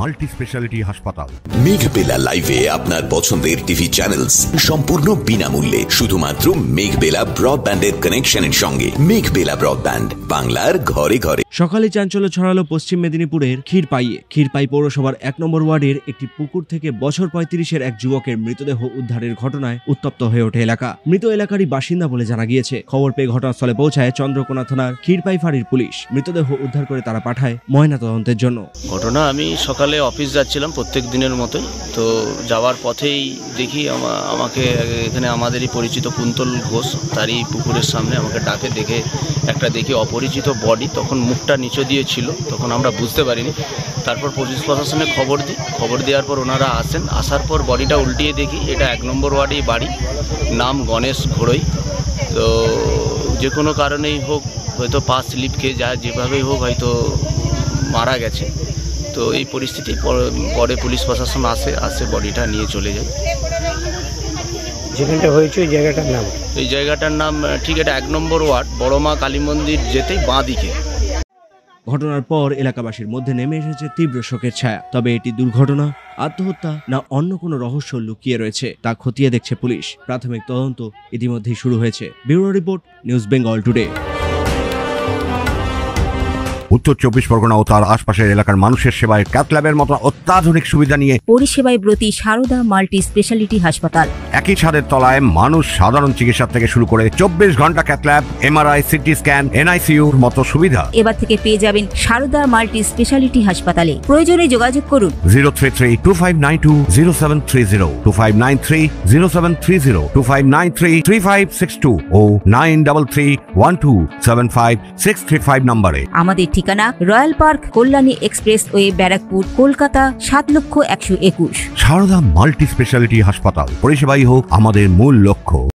Multi speciality হাসপাতাল। মেঘবেলা লাইভে আপনার পছন্দের টিভি চ্যানেলস সম্পূর্ণ বিনামূল্যে শুধুমাত্র মেঘবেলা ব্রডব্যান্ডের কানেকশনের সঙ্গে। মেঘবেলা ব্রডব্যান্ড, বাংলার ঘরে ঘরে। সকালে চাঞ্চল্য ছড়ালো পশ্চিম মেদিনীপুরের ক্ষীরপাই পৌরসভার 1 নম্বর ওয়ার্ডের একটি পুকুর থেকে বছর 35-এর এক যুবকের মৃতদেহ উদ্ধারের ঘটনায় উত্তপ্ত হয়ে ওঠে এলাকা। মৃত এলাকারই বাসিন্দা বলে জানা গিয়েছে। খবর পেয়ে ঘটনাস্থলে পৌঁছায় চন্দ্রকোনা থানার ক্ষীরপাই ফাঁড়ির পুলিশ। মৃতদেহ উদ্ধার করে তারা পাঠায় ময়নাতদন্তের জন্য। ঘটনা, আমি সকালে অফিস যাচ্ছিলাম প্রত্যেক দিনের মতোই, তো যাওয়ার পথেই দেখি আমাকে এখানে আমাদেরই পরিচিত কুন্তল ঘোষ, তারই পুকুরের সামনে আমাকে ডাকে। দেখি অপরিচিত বডি, তখন মুখটা নিচে দিয়ে ছিল, তখন আমরা বুঝতে পারিনি। তারপর পুলিশ প্রশাসনে খবর দেওয়ার পর ওনারা আসেন। আসার পর বডিটা উল্টিয়ে দেখি এটা 1 নম্বর ওয়ার্ডেই বাড়ি, নাম গণেশ ঘোড়ই। তো যে কোনো কারণেই হোক, হয়তো পা স্লিপ খেয়ে যায়, যেভাবেই হোক হয়তো মারা গেছে। তো এই পরিস্থিতি পরে পুলিশ প্রশাসন আসে বডিটা নিয়ে চলে যায়। যেখানটা হয়েছে ওই জায়গাটার নাম? এই জায়গাটার নাম ঠিক এটা 1 নম্বর ওয়ার্ড, বড়মা কালী মন্দির যেতেই বাঁ দিকে। ঘটনার পর এলাকাবাসীর মধ্যে নেমে এসেছে তীব্র শোকের ছায়া। তবে এটি দুর্ঘটনা, আত্মহত্যা না অন্য কোনো রহস্য লুকিয়ে রয়েছে তা খতিয়ে দেখছে পুলিশ। প্রাথমিক তদন্ত ইতিমধ্যেই শুরু হয়েছে। Bureau report, news Bengal today. উত্তর 24 পরগনা ও তার আশপাশের এলাকার মানুষের সেবায় ক্যাথ ল্যাবের মতো অত্যাধুনিক সুবিধা নিয়ে পরিষেবায় ব্রতী সারদা মাল্টি স্পেশালিটি হাসপাতাল। একই ছাদের তলায় মানুষ সাধারণ চিকিৎসা থেকে শুরু করে 24 ঘন্টা cath lab, MRI, CT scan, এনআইসিইউর মতো সুবিধা এবার থেকে পেয়ে যাবেন সারদা মাল্টি স্পেশালিটি হাসপাতালে। প্রয়োজনে যোগাযোগ করুন 033-2592-0730, 2593-0730, 2593-3562 ও 9331275635 নম্বরে। আমাদের ঠিকানা royal park, Kalyani expressway, Barrackpore, Kolkata 7,121,000। Sarada multi speciality হাসপাতাল, পরিষেবাই হোক আমাদের মূল লক্ষ্য।